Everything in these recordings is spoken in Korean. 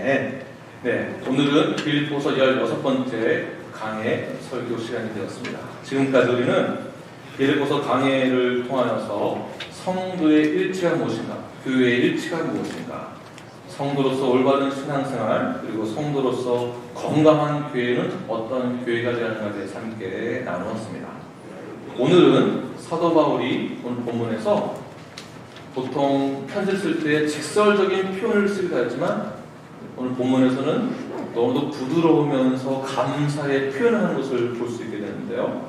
아멘. 네, 오늘은 빌립보서 16번째 강해 설교 시간이 되었습니다. 지금까지 우리는 빌립보서 강해를 통하여서 성도의 일치가 무엇인가, 교회의 일치가 무엇인가, 성도로서 올바른 신앙생활, 그리고 성도로서 건강한 교회는 어떤 교회가 되어야 하는가에 대해서 함께 나누었습니다. 오늘은 사도 바울이 오늘 본문에서 보통 편지를 쓸 때 직설적인 표현을 쓰기도 하지만 오늘 본문에서는 너무도 부드러우면서 감사의 표현을 하는 것을 볼 수 있게 되는데요.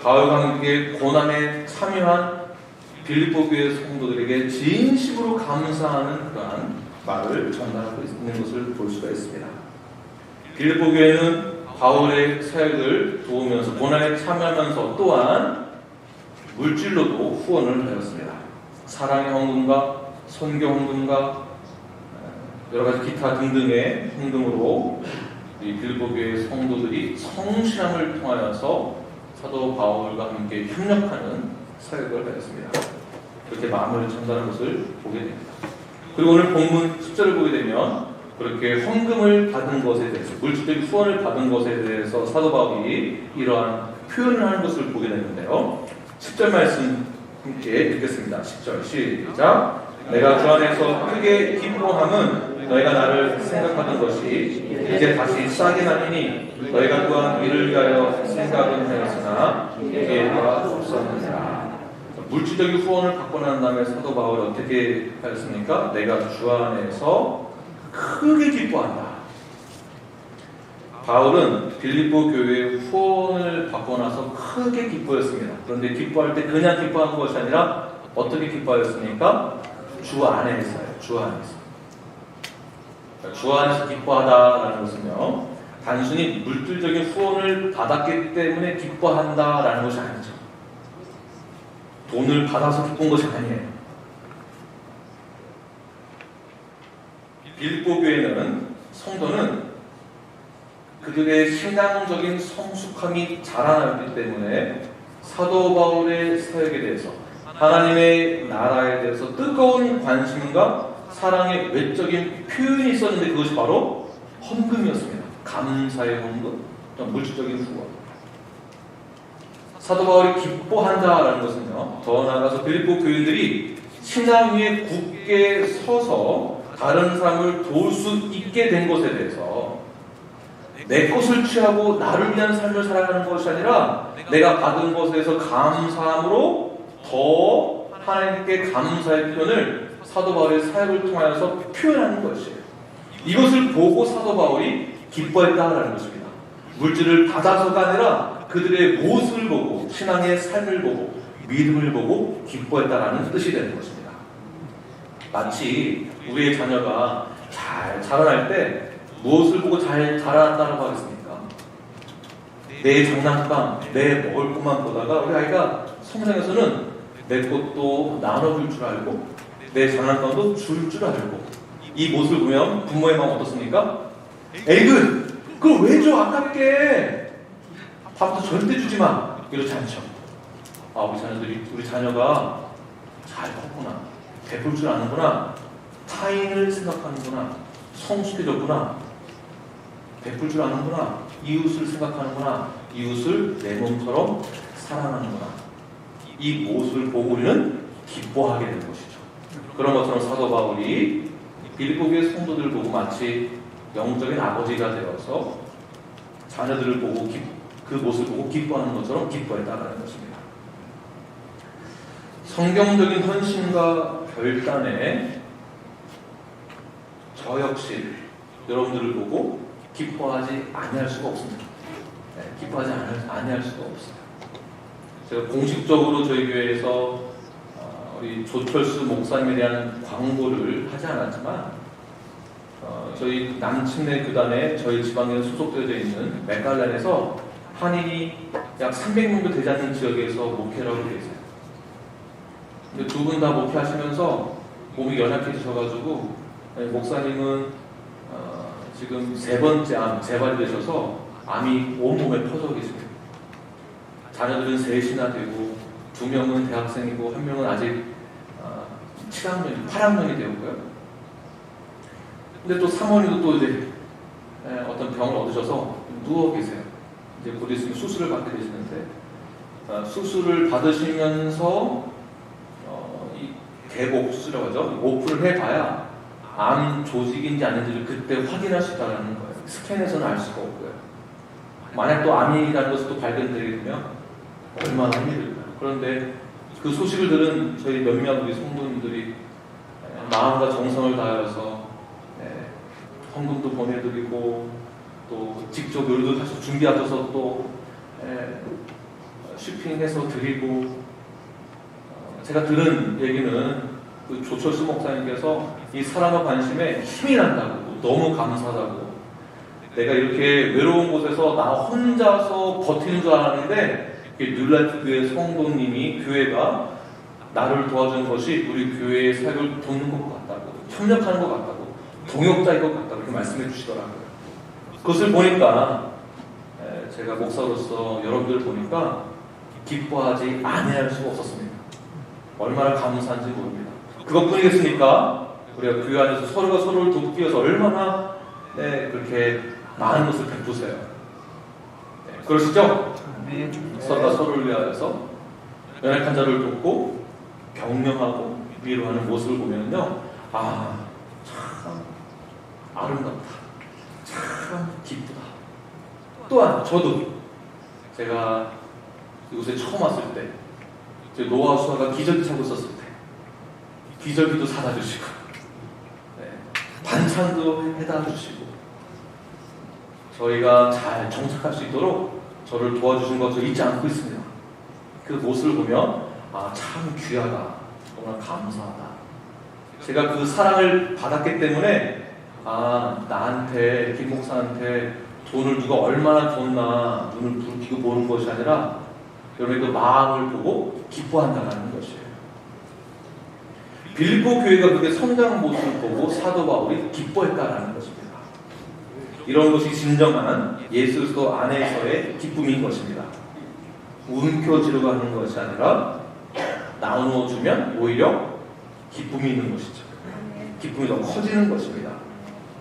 바울 관객의 고난에 참여한 빌립보 교회 성도들에게 진심으로 감사하는 그러한 말을 전달하고 있는 것을 볼 수가 있습니다. 빌립보 교회는 바울의 사역을 도우면서 고난에 참여하면서 또한 물질로도 후원을 하였습니다. 사랑의 헌금과 선교 헌금과 여러가지 기타 등등의 헌금으로 이 빌립보 교회 성도들이 성실함을 통하여서 사도 바울과 함께 협력하는 사역을 하였습니다. 그렇게 마음을 전달하는 것을 보게 됩니다. 그리고 오늘 본문 10절을 보게 되면 그렇게 헌금을 받은 것에 대해서, 물질적인 후원을 받은 것에 대해서 사도 바울이 이러한 표현을 하는 것을 보게 되는데요. 10절 말씀 함께 읽겠습니다. 10절 시작. 내가 주 안에서 크게 기뻐함은 너희가 나를 생각하던 것이 이제 다시 싸게 나니니 너희가 또한 이를 위하여 생각은 하였으나 기회가 없었느니라. 물질적인 후원을 받고 난 다음에 사도 바울이 어떻게 하였습니까? 내가 주 안에서 크게 기뻐한다. 바울은 빌립보 교회의 후원을 받고 나서 크게 기뻐했습니다. 그런데 기뻐할 때 그냥 기뻐한 것이 아니라 어떻게 기뻐했습니까? 주 안에서요. 주 안에서. 주 안에서 기뻐하다라는 것은요, 단순히 물질적인 후원을 받았기 때문에 기뻐한다라는 것이 아니죠. 돈을 받아서 기쁜 것이 아니에요. 빌립보 교회는 성도는 그들의 신앙적인 성숙함이 자라나기 때문에 사도 바울의 사역에 대해서, 하나님의 나라에 대해서 뜨거운 관심과 사랑의 외적인 표현이 있었는데 그것이 바로 헌금이었습니다. 감사의 헌금, 물질적인 후원. 사도 바울이 기뻐한다라는 것은요, 더 나아가서 빌립보 교인들이 신앙 위에 굳게 서서 다른 사람을 도울 수 있게 된 것에 대해서 내 것을 취하고 나를 위한 삶을 살아가는 것이 아니라 내가 받은 것에서 감사함으로 더 하나님께 감사의 표현을 사도 바울의 사역을 통하여서 표현하는 것이에요. 이것을 보고 사도 바울이 기뻐했다라는 것입니다. 물질을 받아서가 아니라 그들의 모습을 보고, 신앙의 삶을 보고, 믿음을 보고 기뻐했다라는 뜻이 되는 것입니다. 마치 우리의 자녀가 잘 자라날 때 무엇을 보고 잘 자라났다고 하겠습니까? 내 장난감, 내 먹을 것만 보다가 우리 아이가 성장해서는 내 것도 나눠줄 줄 알고 내 장난감도 줄 줄 알고, 이 모습을 보면 부모의 마음 어떻습니까? 에이그, 그걸 왜 줘? 아깝게. 밥도 절대 주지 마. 이렇지 않죠. 아, 우리 자녀가 잘 컸구나, 베풀 줄 아는구나, 타인을 생각하는구나, 성숙해졌구나, 베풀 줄 아는구나, 이웃을 생각하는구나, 이웃을 내 몸처럼 사랑하는구나. 이 모습을 보고 우리는 기뻐하게 되는 것이죠. 그런 것처럼 사도 바울이 빌립보 교회 성도들을 보고 마치 영적인 아버지가 되어서 자녀들을 보고 그 모습을 보고 기뻐하는 것처럼 기뻐했다는 것입니다. 성경적인 헌신과 결단에 저 역시 여러분들을 보고 기뻐하지 아니할 수가 없습니다. 네, 기뻐하지 아니할 수가 없어요. 제가 공식적으로 저희 교회에서 우리 조철수 목사님에 대한 광고를 하지 않았지만 저희 남침내 교단에 저희 지방에 소속되어 있는 맥갈란에서 한인이 약 300명도 되지 않는 지역에서 목회를 하고 계세요. 근데 두 분 다 목회하시면서 몸이 연약해지셔가지고 목사님은 지금 3번째 암 재발이 되셔서 암이 온몸에 퍼져 계십니다. 자녀들은 3이나 되고 2명은 대학생이고 1명은 아직 7학년, 8학년이 되었고요. 근데 또 사모님도 또 이제 어떤 병을 얻으셔서 누워 계세요. 이제 곧 있으면 수술을 받게 되시는데 수술을 받으시면서 이 개복 수술이라고 하죠. 오픈을 해봐야 암 조직인지 아닌지를 그때 확인할 수 있다는 거예요. 스캔에서는 알 수가 없고요. 만약 또 암이라는 것이 또 발견되게 되면 얼마나 힘이 들까요? 그런데 그 소식을 들은 저희 몇몇 우리 성도님들이 마음과 정성을 다하여서 헌금도 보내드리고 또 직접 요리도 사실 준비하셔서 또 쇼핑해서 드리고 제가 들은 얘기는 그 조철수 목사님께서 이 사랑과 관심에 힘이 난다고 너무 감사하다고 내가 이렇게 외로운 곳에서 나 혼자서 버티는 줄 알았는데 뉴라이트 교회 성도님이 교회가 나를 도와준 것이 우리 교회의 사역을 돕는 것 같다고 협력하는 것 같다고 동역자인 것 같다고 그렇게 말씀해 주시더라고요. 그것을 보니까 제가 목사로서 여러분들 보니까 기뻐하지 아니할 수가 없었습니다. 얼마나 감사한지 모릅니다. 그것뿐이겠습니까? 우리가 교회 안에서 서로가 서로를 돕기 위해서 얼마나 그렇게 많은 것을 베푸세요. 그러시죠? 네. 서로가 서로를 위하여서 연약한 자를 돕고 격려하고 위로하는 모습을 보면요, 참 아름답다, 참 기쁘다. 또한 저도 제가 이곳에 처음 왔을 때 노아 수아가 기저귀 차고 있었을 때 기저귀도 사다 주시고 반찬도 해다 주시고 저희가 잘 정착할 수 있도록 저를 도와주신 것을 잊지 않고 있습니다. 그 모습을 보면 참 귀하다, 정말 감사하다. 제가 그 사랑을 받았기 때문에 나한테 김 목사한테 돈을 누가 얼마나 줬나 눈을 붉히고 보는 것이 아니라 여러분의 그 마음을 보고 기뻐한다는 것이에요. 빌립보 교회가 그렇게 성장한 모습을 보고 사도 바울이 기뻐했다는 것입니다. 이런 것이 진정한 예수 그리스도 안에서의 기쁨인 것입니다. 움켜쥐려고 하는 것이 아니라 나누어 주면 오히려 기쁨이 있는 것이죠. 기쁨이 더 커지는 것입니다.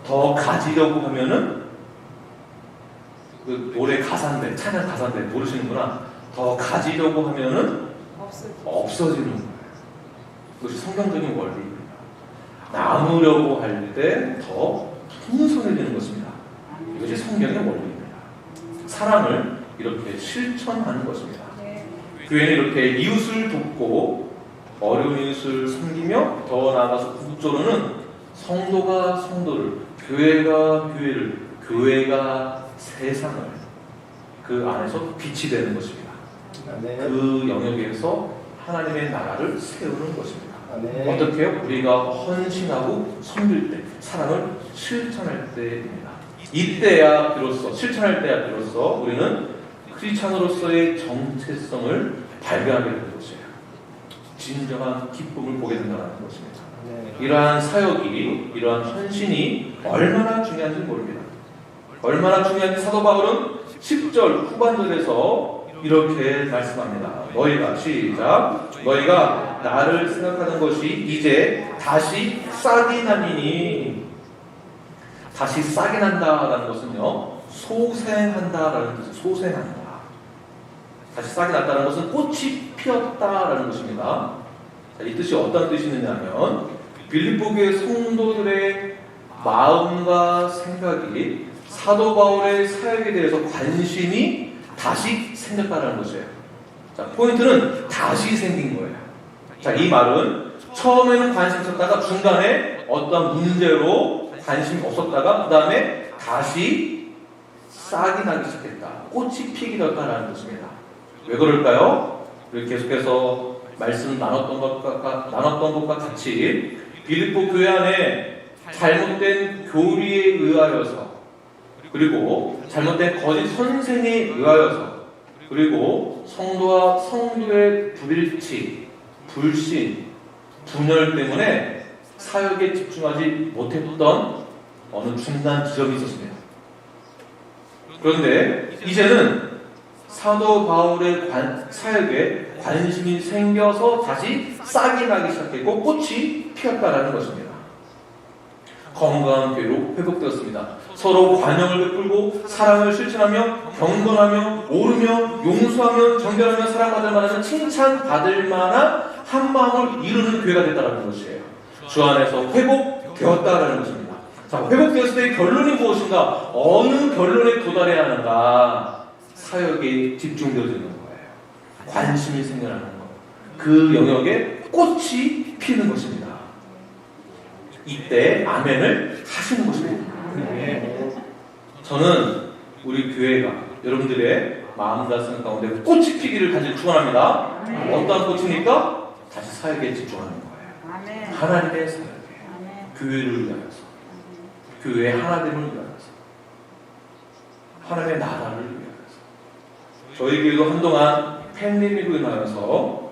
더 가지려고 하면은 그 노래 가사인데 찬양 가사인데 모르시는구나. 더 가지려고 하면은 없어지는 거예요. 그것이 성경적인 원리입니다. 나누려고 할 때 더 풍성해지는 것입니다. 이것이 성경의 원리입니다. 사랑을 이렇게 실천하는 것입니다. 교회는 이렇게 이웃을 돕고 어려운 이웃을 섬기며 더 나아가서 국조로는 성도가 성도를, 교회가 교회를, 교회가 세상을 그 안에서 빛이 되는 것입니다. 그 영역에서 하나님의 나라를 세우는 것입니다. 어떻게 해요? 우리가 헌신하고 섬길 때, 사랑을 실천할 때입니다. 이때야 비로소, 실천할 때야 비로소 우리는 크리스찬으로서의 정체성을 발견하게 되는 것이에요. 진정한 기쁨을 보게 된다는 것입니다. 이러한 사역이, 이러한 헌신이 얼마나 중요한지 모릅니다. 얼마나 중요한지 사도 바울은 10절 후반절에서 이렇게 말씀합니다. 너희가 시작. 너희가 나를 생각하는 것이 이제 다시 싹이 나니니, 다시 싹이 난다라는 것은요, 소생한다라는 뜻이에요. 소생한다. 다시 싹이 났다는 것은 꽃이 피었다라는 것입니다. 자, 이 뜻이 어떤 뜻이 있느냐면 빌립보 교회 성도들의 마음과 생각이 사도 바울의 사역에 대해서 관심이 다시 생겼다는 것이에요. 자, 포인트는 다시 생긴 거예요. 자, 이 말은 처음에는 관심이 있었다가 중간에 어떤 문제로 관심이 없었다가 그 다음에 다시 싹이 나기 시작했다. 꽃이 피기 되었다는 것입니다. 왜 그럴까요? 우리 계속해서 말씀 나눴던 것과 같이 빌립보 교회 안에 잘못된 교리에 의하여서, 그리고 잘못된 거짓 선생에 의하여서, 그리고 성도와 성도의 불일치, 불신, 분열 때문에 사역에 집중하지 못했던 어느 중간 지점이 있었습니다. 그런데 이제는 사도 바울의 사역에 관심이 생겨서 다시 싹이 나기 시작했고 꽃이 피었다라는 것입니다. 건강한 교회로 회복되었습니다. 서로 관용을 베풀고 사랑을 실천하며 경건하며 오르며 용서하며 정결하며 사랑받을 만한 칭찬받을 만한 한 마음을 이루는 교회가 됐다는 것이에요. 주 안에서 회복되었다라는 것입니다. 자, 회복되었을 때 결론이 무엇인가? 어느 결론에 도달해야 하는가? 사역에 집중되어지는 거예요. 관심이 생겨나는 것. 그 영역에 꽃이 피는 것입니다. 이때 아멘을 하시는 것입니다. 저는 우리 교회가 여러분들의 마음과 생각 가운데 꽃이 피기를 다시 축원합니다. 어떠한 꽃입니까? 다시 사역에 집중하는 거예요. 하나님의 사역에, 교회를 위하여서, 교회의 하나됨을 위하여서, 하나님의 나라를 위하여서. 저희 교회도 한동안 팬데믹으로 인하여서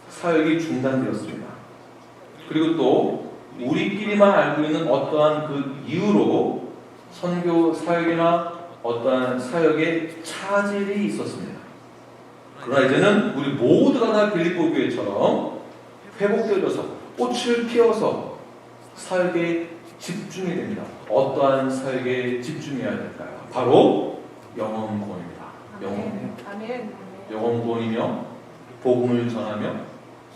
사역이 중단되었습니다. 그리고 또 우리끼리만 알고 있는 어떠한 그 이유로 선교 사역이나 어떠한 사역에 차질이 있었습니다. 그러나 이제는 우리 모두가 다 빌립보 교회처럼 회복되어져서 꽃을 피워서 사역에 집중이 됩니다. 어떠한 사역에 집중해야 될까요? 바로 영혼구원입니다. 영혼구원이며 복음을 전하며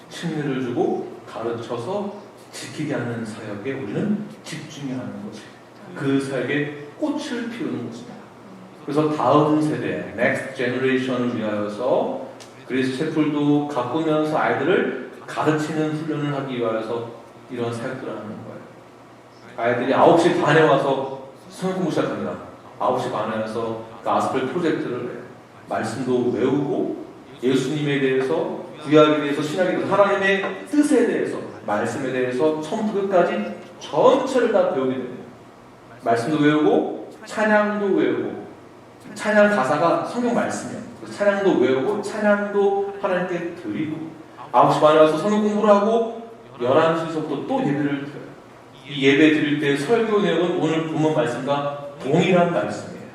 침례를 주고 가르쳐서 지키게 하는 사역에 우리는 집중해야 하는 것이에요. 그 사역에 꽃을 피우는 것입니다. 그래서 다음 세대, next generation을 위하여서 그리스 채플도 가꾸면서 아이들을 가르치는 훈련을 하기 위하여서 이런 사역들을 하는 거예요. 아이들이 9시 반에 와서 성경 공부 시작합니다. 9시 반에 와서 가스펠 프로젝트를 해요. 말씀도 외우고 예수님에 대해서, 구약에 대해서, 신약에 대해서, 하나님의 뜻에 대해서, 말씀에 대해서 처음부터 끝까지 전체를 다 배우게 됩니다. 말씀도 외우고 찬양도 외우고, 찬양 가사가 성경 말씀이에요. 찬양도 외우고 찬양도 하나님께 드리고, 9시 반에 와서 성경 공부를 하고 11시서부터 또 예배를 드려요. 이 예배 드릴 때 설교 내용은 오늘 본문 말씀과 동일한 말씀이에요.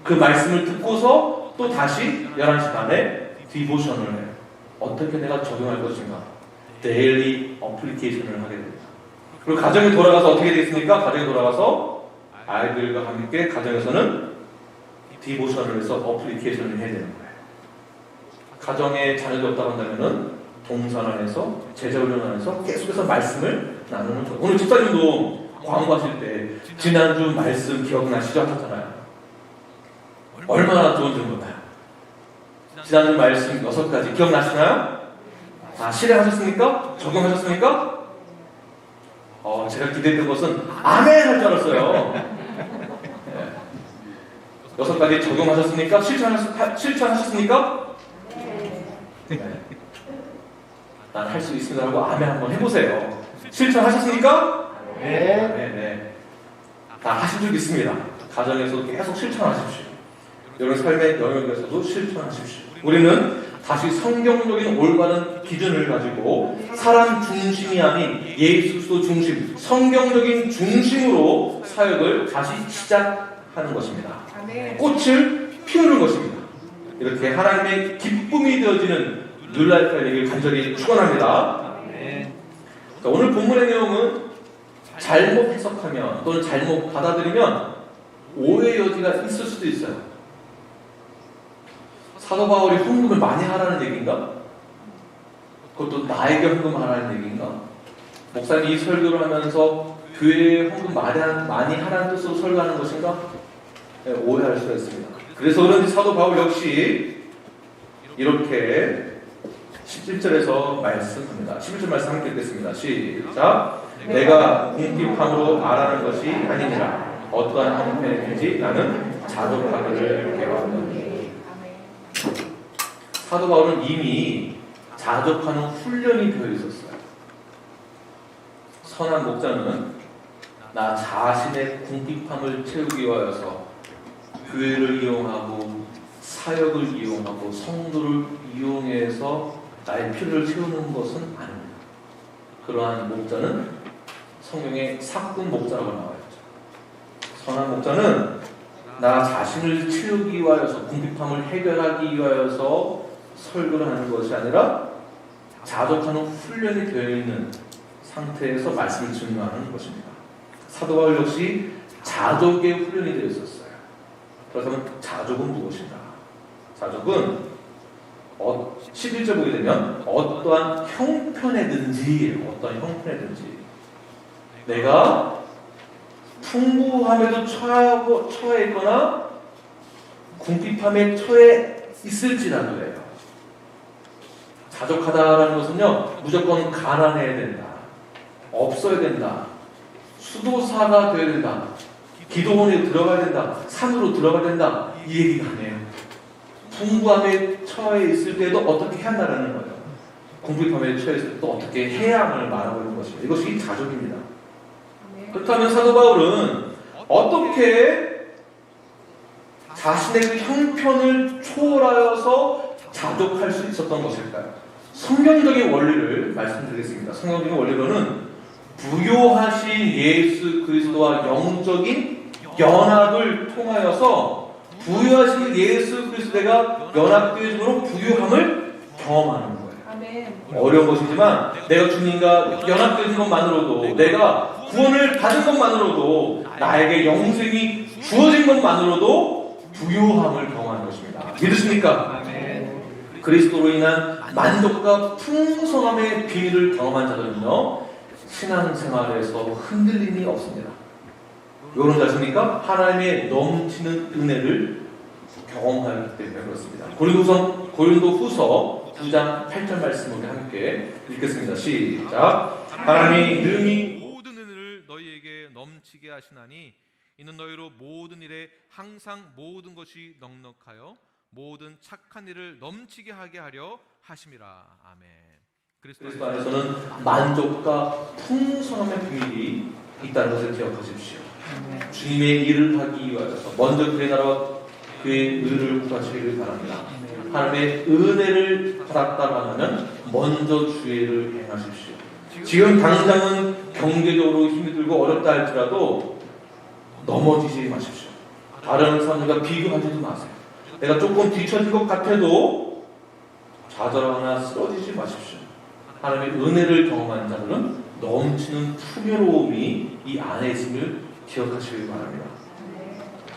그 말씀을 듣고서 또 다시 11시 반에 디보션을 해요. 어떻게 내가 적용할 것인가? 데일리 어플리케이션을 하게 됩니다. 그리고 가정에 돌아가서 어떻게 되겠습니까? 가정에 돌아가서 아이들과 함께 가정에서는 디보션을 해서 어플리케이션을 해야 되는 거예요. 가정에 자녀가 없다고 한다면은 동산 안에서, 제자훈련 안에서 계속해서 말씀을 나누는 거예요. 오늘 집사님도 광고하실 때 지난주 말씀 기억나시죠? 하셨잖아요. 얼마나 좋은 정보인가요? 지난주 말씀 6가지 기억나시나요? 다 실행하셨습니까? 적용하셨습니까? 제가 기대했던 것은 아멘 할 줄 알았어요. 네. 6가지 적용하셨습니까? 실천하셨습니까? 네. 난 할 수 있습니다 하고 아멘 한번 해보세요. 실천하셨습니까? 네. 다 하신 적 있습니다. 가정에서 계속 실천하십시오. 여러분 삶의 영역에서도 실천하십시오. 우리는 다시 성경적인 올바른 기준을 가지고 사람 중심이 아닌 예수 그리스도 중심, 성경적인 중심으로 사역을 다시 시작하는 것입니다. 꽃을 피우는 것입니다. 이렇게 하나님의 기쁨이 되어지는 뉴라이프가 되길 간절히 축원합니다. 오늘 본문의 내용은 잘못 해석하면 또는 잘못 받아들이면 오해의 여지가 있을 수도 있어요. 사도 바울이 헌금을 많이 하라는 얘기인가? 그것도 나에게 헌금하라는 얘기인가? 목사님이 이 설교를 하면서 교회에 헌금 많이 하라는 뜻으로 설교하는 것인가? 네, 오해할 수가 있습니다. 그래서 그런지 사도 바울 역시 이렇게 11절에서 말씀합니다. 11절 말씀 함께 읽겠습니다. 시작. 내가 궁핍함으로 말하는 것이 아니니라. 어떠한 형편이든지 나는 자족하기를 배웠느니. 사도 바울은 이미 자족하는 훈련이 되어 있었어요. 선한 목자는 나 자신의 궁핍함을 채우기 위하여서 교회를 이용하고 사역을 이용하고 성도를 이용해서 나의 필요를 채우는 것은 아닙니다. 그러한 목자는 성경에 사꾼 목자라고 나와 있죠. 선한 목자는 나 자신을 채우기 위하여서 궁핍함을 해결하기 위하여서 설교를 하는 것이 아니라 자족하는 훈련이 되어 있는 상태에서 말씀을 증거하는 것입니다. 사도 바울 역시 자족의 훈련이 되어 있었어요. 그렇다면 자족은 무엇인가? 자족은 11절 보게 되면 어떠한 형편에든지 내가 풍부함에도 처해 있거나 궁핍함에 처해 있을지라도 해요. 자족하다라는 것은요, 무조건 가난해야 된다, 없어야 된다, 수도사가 되어야 된다, 기도원에 들어가야 된다, 산으로 들어가야 된다, 이 얘기가 아니에요. 풍부함에 처해 있을 때도 어떻게 해야 한다는 거예요. 궁핍함에 처해 있을 때도 어떻게 해야 함을 말하고 있는 것입니다. 이것이 자족입니다. 그렇다면 사도 바울은 어떻게 자신의 그 형편을 초월하여서 자족할 수 있었던 것일까요? 성경적인 원리를 말씀드리겠습니다. 성경적인 원리로는 부요하신 예수 그리스도와 영적인 연합을 통하여서 부유하신 예수 그리스도가 연합되어짐으로 부유함을 경험하는 거예요. 어려운 것이지만 내가 주님과 연합되어진 것만으로도, 내가 구원을 받은 것만으로도, 나에게 영생이 주어진 것만으로도 부유함을 경험하는 것입니다. 믿으십니까? 그리스도로 인한 만족과 풍성함의 비밀을 경험한 자들은요, 신앙생활에서 흔들림이 없습니다. 여러분 아십니까? 하나님의 넘치는 은혜를 경험하기 때문에 그렇습니다. 고린도후서 9장 8절 말씀을 우리 함께 읽겠습니다. 시작. 하나님이 능히 모든 은혜를 너희에게 넘치게 하시나니 이는 너희로 모든 일에 항상 모든 것이 넉넉하여 모든 착한 일을 넘치게 하게 하려 하심이라. 아멘. 그리스도 안에서는 만족과 풍성함의 비밀이 있다는 것을 기억하십시오. 주님의 일을 하기 위해서 먼저 그의 나라와 그의 의를 구하시기를 바랍니다. 하나님의 은혜를 받았다고 하면 먼저 주의 일을 행하십시오. 지금 당장은 경제적으로 힘이 들고 어렵다 할지라도 넘어지지 마십시오. 다른 사람들과 비교하지도 마세요. 내가 조금 뒤처질 것 같아도 좌절하거나 쓰러지지 마십시오. 하나님의 은혜를 경험한 자들은 넘치는 풍요로움이 이 안에 있음을 기억하시길 바랍니다.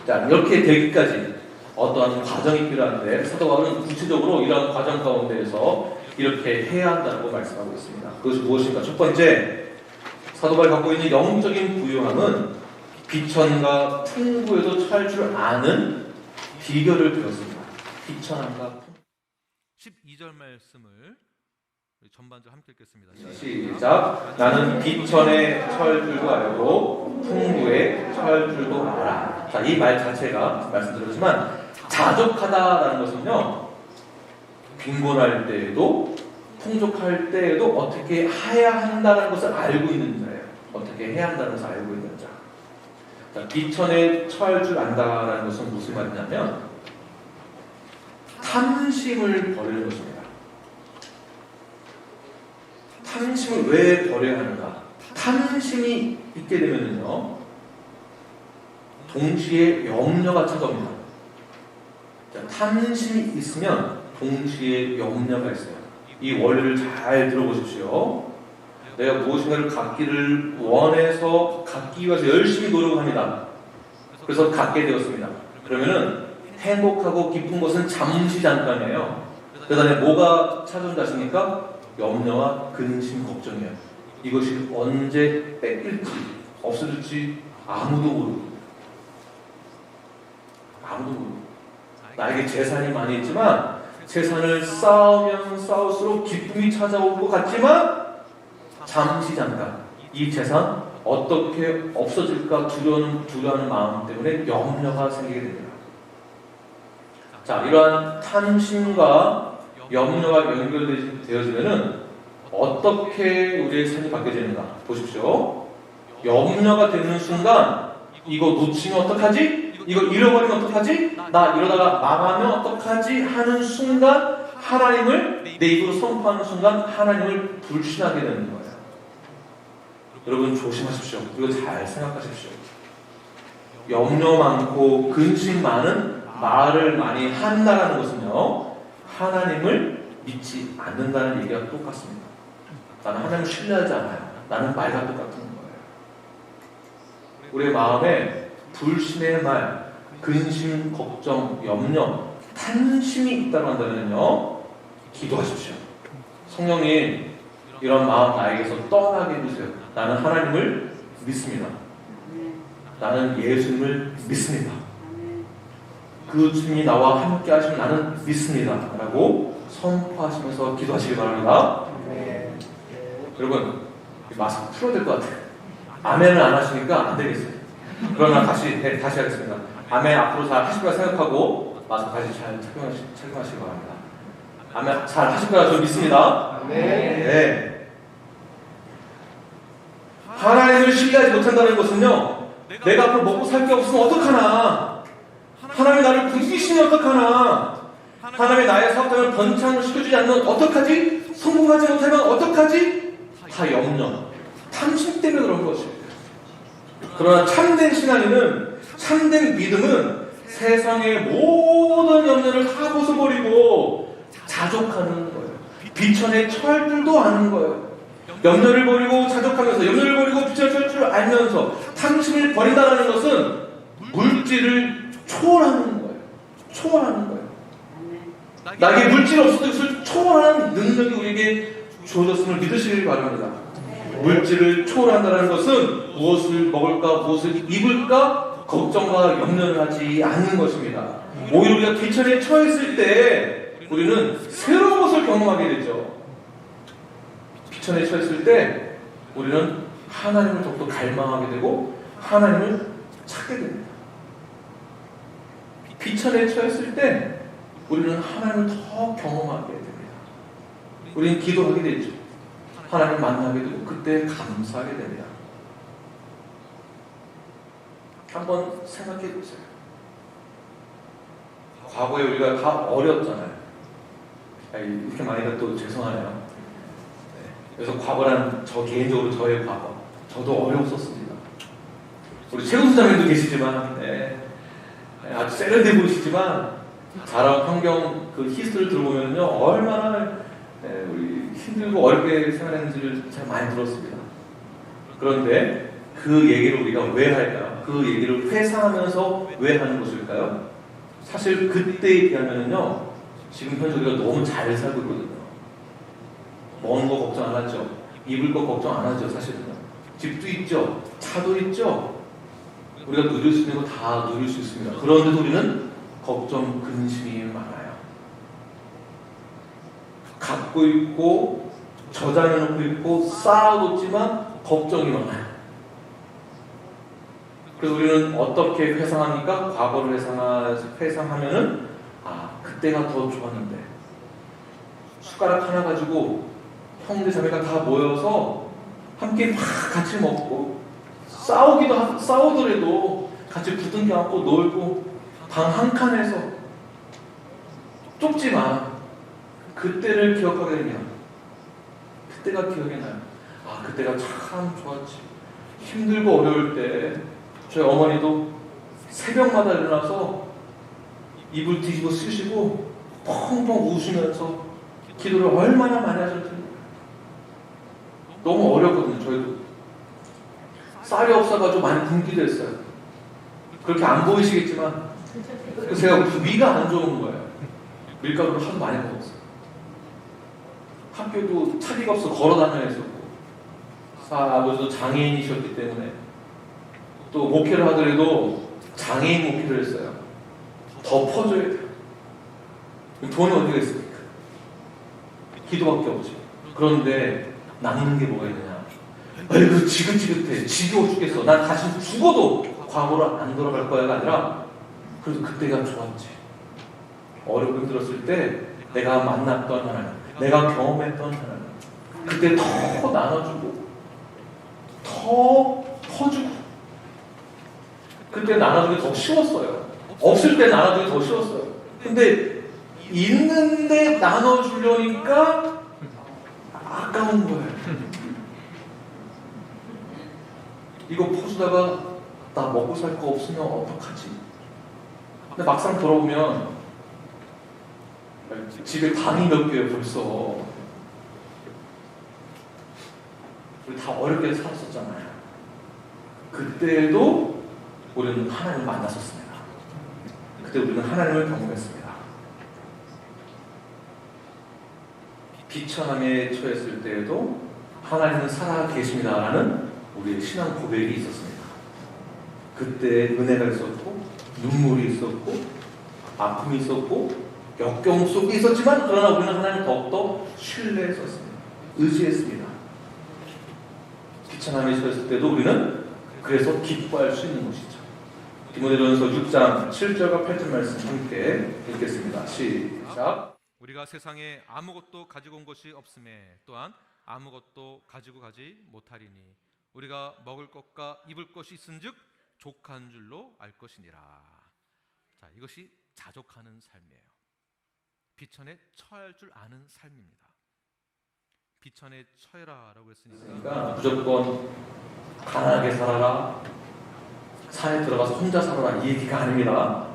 자, 이렇게 되기까지 어떠한 과정이 필요한데 사도 바울은 구체적으로 이러한 과정 가운데에서 이렇게 해야 한다고 말씀하고 있습니다. 그것이 무엇인가? 첫 번째, 사도 바울이 갖고 있는 영적인 부유함은 비천과 풍부에도 처할 줄 아는 비결을 배웠습니다. 비천함과 풍부. 12절 말씀을 전반적으로 함께 읽겠습니다. 시작. 나는 비천에 처할 줄도 알고 풍부에 처할 줄도 알아. 자, 이 말 자체가 말씀드렸지만 자족하다라는 것은요, 빈곤할 때에도 풍족할 때에도 어떻게 해야 한다는 것을 알고 있는 자예요. 어떻게 해야 한다는 것을 알고 있는 자. 자, 비천에 처할 줄 안다라는 것은 무슨 말이냐면 탐심을 버리는 것입니다. 탐심을 왜 버려야 하는가? 탐심이 있게 되면요, 동시에 염려가 찾아옵니다. 자, 탐심이 있으면 동시에 염려가 있어요. 이 원리를 잘 들어보십시오. 내가 무엇인가를 갖기를 원해서 갖기 위해서 열심히 노력합니다. 그래서 갖게 되었습니다. 그러면은 행복하고 기쁜 것은 잠시 잠깐이에요. 그 다음에 뭐가 찾아온다 하십니까? 염려와 근심, 걱정이에요. 이것이 언제 뺏길지 없어질지 아무도 모르고, 나에게 재산이 많이 있지만 재산을 쌓으면 쌓을수록 기쁨이 찾아올 것 같지만 잠시 잠깐 이 재산 어떻게 없어질까 두려워하는 마음 때문에 염려가 생기게 됩니다. 자, 이러한 탐심과 염려가 연결되어지면은 어떻게 우리의 삶이 바뀌어지는가 보십시오. 염려가 되는 순간 이거 놓치면 어떡하지? 이거 잃어버리면 어떡하지? 나 이러다가 망하면 어떡하지? 하는 순간 하나님을 내 입으로 선포하는 순간 하나님을 불신하게 되는 거예요. 여러분 조심하십시오. 이거 잘 생각하십시오. 염려 많고 근심 많은 말을 많이 한다는 것은요, 하나님을 믿지 않는다는 얘기가 똑같습니다. 나는 하나님을 신뢰하지 않아요. 나는 말과 똑같은 거예요. 우리의 마음에 불신의 말, 근심, 걱정, 염려, 탄심이 있다고 한다면요, 기도하십시오. 성령님, 이런 마음 나에게서 떠나게 해주세요. 나는 하나님을 믿습니다. 나는 예수님을 믿습니다. 그 주님이 나와 함께 하시면 나는 믿습니다. 라고 선포하시면서 기도하시기 바랍니다. 여러분, 마스크 풀어야 될 것 같아요. 아멘을 안 하시니까 안 되겠어요. 그러나 다시 하겠습니다. 아멘 앞으로 잘 하실 거라 생각하고 마스크 다시 잘 착용하시기 바랍니다. 아멘 잘 하실 거라 저는 믿습니다. 네. 하나님을 신뢰하지 못한다는 것은요, 내가 앞으로 먹고 살 게 없으면 어떡하나, 하나님이 나를 굶기시면 어떡하나, 하나님이 나의 사업장을 번창을 시켜주지 않는 어떡하지? 성공하지 못하면 어떡하지? 다 염려, 탐심 때문에 그런 것이에요. 그러나 참된 신앙인은, 참된 믿음은 세상의 모든 염려를 다 벗어버리고 자족하는 거예요. 비천에 철들도 않은 거예요. 염려를 버리고 자족하면서, 염려를 버리고 비천에 철 줄 알면서 탐심을 버린다는 것은 물질을 초월하는 거예요. 초월하는 거예요. 나에게 물질 없어도 그것을 초월하는 능력이 우리에게 주어졌음을 믿으시길 바랍니다. 물질을 초월한다는 것은 무엇을 먹을까, 무엇을 입을까 걱정과 염려를 하지 않는 것입니다. 오히려 우리가 비천에 처했을 때 우리는 새로운 것을 경험하게 되죠. 비천에 처했을 때 우리는 하나님을 더욱더 갈망하게 되고 하나님을 찾게 됩니다. 비천에 처했을 때 우리는 하나님을 더 경험하게 됩니다. 우리는 기도하게 되죠. 하나님 만나게 되고 그때 감사하게 됩니다. 한번 생각해 보세요. 과거에 우리가 다 어렸잖아요. 이렇게 말하니까 또 죄송하네요. 네. 그래서 과거란 저 개인적으로 저의 과거, 저도 어려웠었습니다. 우리 최근 수장님도 계시지만, 아주 세련돼 보이시지만 자라온 환경 그 히스토리를 들어보면요, 얼마나 우리 힘들고 어렵게 생활했는지를 참 많이 들었습니다. 그런데 그 얘기를 우리가 왜 할까요? 그 얘기를 회상하면서 왜 하는 것일까요? 사실 그때에 비하면요, 지금 현재 우리가 너무 잘 살고 있거든요. 먹는 거 걱정 안 하죠. 입을 거 걱정 안 하죠. 사실은요. 집도 있죠. 차도 있죠. 우리가 누릴 수 있는 거 다 누릴 수 있습니다. 그런데도 우리는 걱정, 근심이 많아요. 갖고 있고 저장해놓고 있고 쌓아뒀지만 걱정이 많아요. 그래서 우리는 어떻게 회상합니까? 과거를 회상하면은 그때가 더 좋았는데, 숟가락 하나 가지고 형제 자매가 다 모여서 함께 막 같이 먹고 싸우더라도 같이 부둥켜 안고 놀고 방 한 칸에서 좁지만 그때를 기억하게 되면 그때가 기억이 나요. 그때가 참 좋았지. 힘들고 어려울 때 저희 어머니도 새벽마다 일어나서 이불 뒤집어 쓰시고 펑펑 우시면서 기도를 얼마나 많이 하셨는지. 너무 어렵거든요. 저희도 쌀이 없어가지고 많이 굶기도 했어요. 그렇게 안 보이시겠지만 제가 위가 안 좋은 거예요. 밀가루를 하도 많이 먹었어요. 학교도 차비가 없어 걸어 다녀야 했었고, 아버지도 장애인이셨기 때문에 또 목회를 하더라도 장애인 목회를 했어요. 더 퍼줘야 돼요. 돈이 어디가 있습니까? 기도밖에 없죠. 그런데 남는 게 뭐가 있느냐? 아이고 지긋지긋해, 지겨워 죽겠어. 난 다시 죽어도 과거로 안 돌아갈 거야가 아니라, 그래도 그때가 좋았지. 어렵고 힘들었을 때 내가 만났던 하나님, 내가 경험했던 하나님, 그때 더 나눠주고 더 퍼주고, 그때 나눠주기 더 쉬웠어요. 없을 때 나눠주기 더 쉬웠어요. 근데 있는데 나눠주려니까 아까운 거예요. 이거 퍼주다가 나 먹고 살 거 없으면 어떡하지? 근데 막상 돌아오면 집에 방이 몇 개예요 벌써. 우리 다 어렵게 살았었잖아요. 그때도 우리는 하나님을 만났었습니다. 그때 우리는 하나님을 경험했습니다. 비천함에 처했을 때에도 하나님은 살아 계십니다라는 우리의 신앙 고백이 있었습니다. 그때 은혜가 있었고 눈물이 있었고 아픔이 있었고 역경 속에 있었지만 그러나 우리는 하나님을 더욱더 신뢰했었습니다. 의지했습니다. 비천함에 처했을 때도 우리는 그래서 기뻐할 수 있는 것이죠. 디모데전서 6장 7절과 8절 말씀 함께 읽겠습니다. 시작. 우리가 세상에 아무것도 가지고 온 것이 없음에 또한 아무것도 가지고 가지 못하리니 우리가 먹을 것과 입을 것이 있은즉 족한 줄로 알 것이니라. 자, 이것이 자족하는 삶이에요. 비천에 처할 줄 아는 삶입니다. 비천에 처해라라고 했으니까 그러니까 무조건 가난하게 살아라, 산에 들어가서 혼자 살아라 이 얘기가 아닙니다.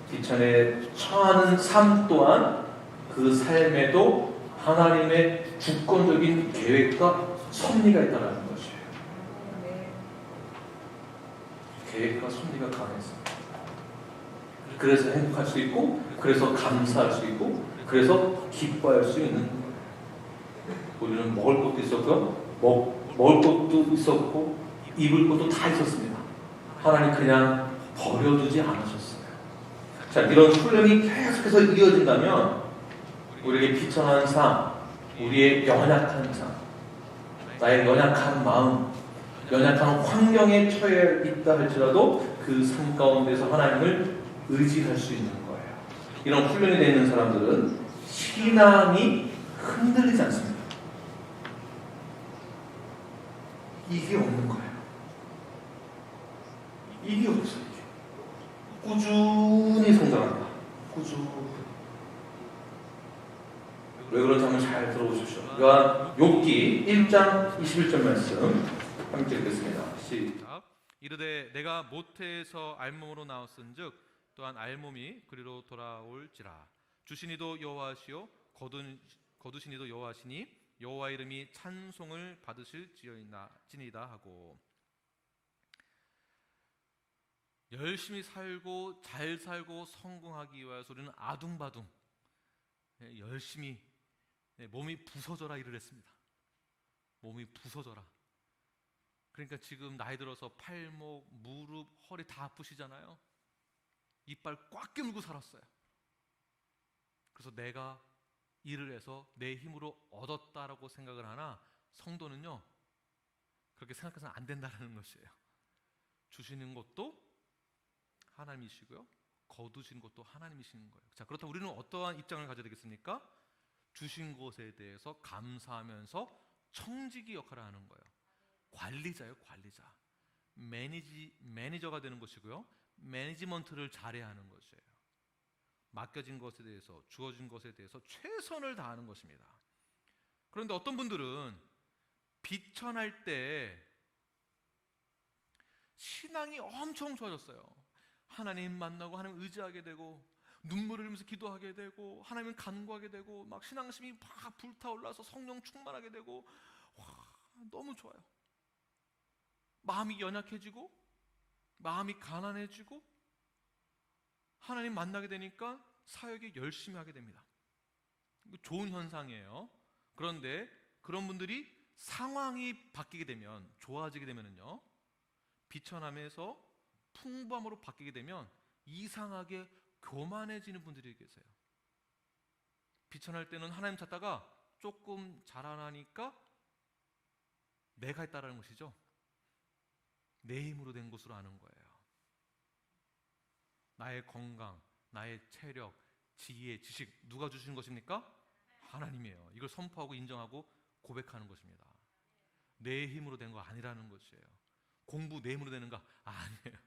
비천에 처하는 삶 또한 그 삶에도 하나님의 주권적인 계획과 섭리가 있다는 것이에요. 계획과 섭리가 강했습니다. 그래서 행복할 수 있고, 그래서 감사할 수 있고, 그래서 기뻐할 수 있는 거예요. 우리는 먹을 것도 있었고, 먹을 것도 있었고, 입을 것도 다 있었습니다. 하나님 그냥 버려두지 않으셨어요. 자, 이런 훈련이 계속해서 이어진다면 우리에게 비천한 삶, 우리의 연약한 삶, 나의 연약한 마음, 연약한 환경에 처해 있다 할지라도 그 삶 가운데서 하나님을 의지할 수 있는 거예요. 이런 훈련이 되어 있는 사람들은 신앙이 흔들리지 않습니다. 이게 없는 거예요. 이게 없어요. 이게. 꾸준히 성장합니다. 꾸준히. 왜 그런지 한번 잘 들어보십시오. 그러니까 욥기 1장 21절 말씀 함께 읽겠습니다. 시작. 이르되 내가 모태에서 알몸으로 나왔은즉 또한 알몸이 그리로 돌아올지라. 주시니도 여호와시요 거두시니도 여호와시니 여호와 이름이 찬송을 받으실지니이다 하고, 열심히 살고 잘 살고 성공하기 위해서 우리는 아둥바둥 열심히 몸이 부서져라 일을 했습니다. 몸이 부서져라. 그러니까 지금 나이 들어서 팔목, 무릎, 허리 다 아프시잖아요. 이빨 꽉 깨물고 살았어요. 그래서 내가 일을 해서 내 힘으로 얻었다라고 생각을 하나, 성도는요 그렇게 생각해서는 안 된다는 것이에요. 주시는 것도 하나님이시고요, 거두신 것도 하나님이시는 거예요. 자, 그렇다면 우리는 어떠한 입장을 가져야 되겠습니까? 주신 것에 대해서 감사하면서 청지기 역할을 하는 거예요. 관리자예요, 관리자. 매니저가 되는 것이고요, 매니지먼트를 잘해야 하는 것이에요. 맡겨진 것에 대해서, 주어진 것에 대해서 최선을 다하는 것입니다. 그런데 어떤 분들은 비천할 때 신앙이 엄청 좋아졌어요. 하나님 만나고 하나님 의지하게 되고 눈물을 흘리면서 기도하게 되고 하나님을 간구하게 되고 막 신앙심이 막 불타올라서 성령 충만하게 되고, 와, 너무 좋아요. 마음이 연약해지고 마음이 가난해지고 하나님 만나게 되니까 사역에 열심히 하게 됩니다. 좋은 현상이에요. 그런데 그런 분들이 상황이 바뀌게 되면, 좋아지게 되면은요, 비천함에서 풍부함으로 바뀌게 되면 이상하게 교만해지는 분들이 계세요. 비천할 때는 하나님 찾다가 조금 자라나니까 내가 했다라는 것이죠. 내 힘으로 된 것으로 아는 거예요. 나의 건강, 나의 체력, 지혜, 지식 누가 주신 것입니까? 하나님이에요. 이걸 선포하고 인정하고 고백하는 것입니다. 내 힘으로 된 거 아니라는 것이에요. 공부 내 힘으로 되는 거 아니에요.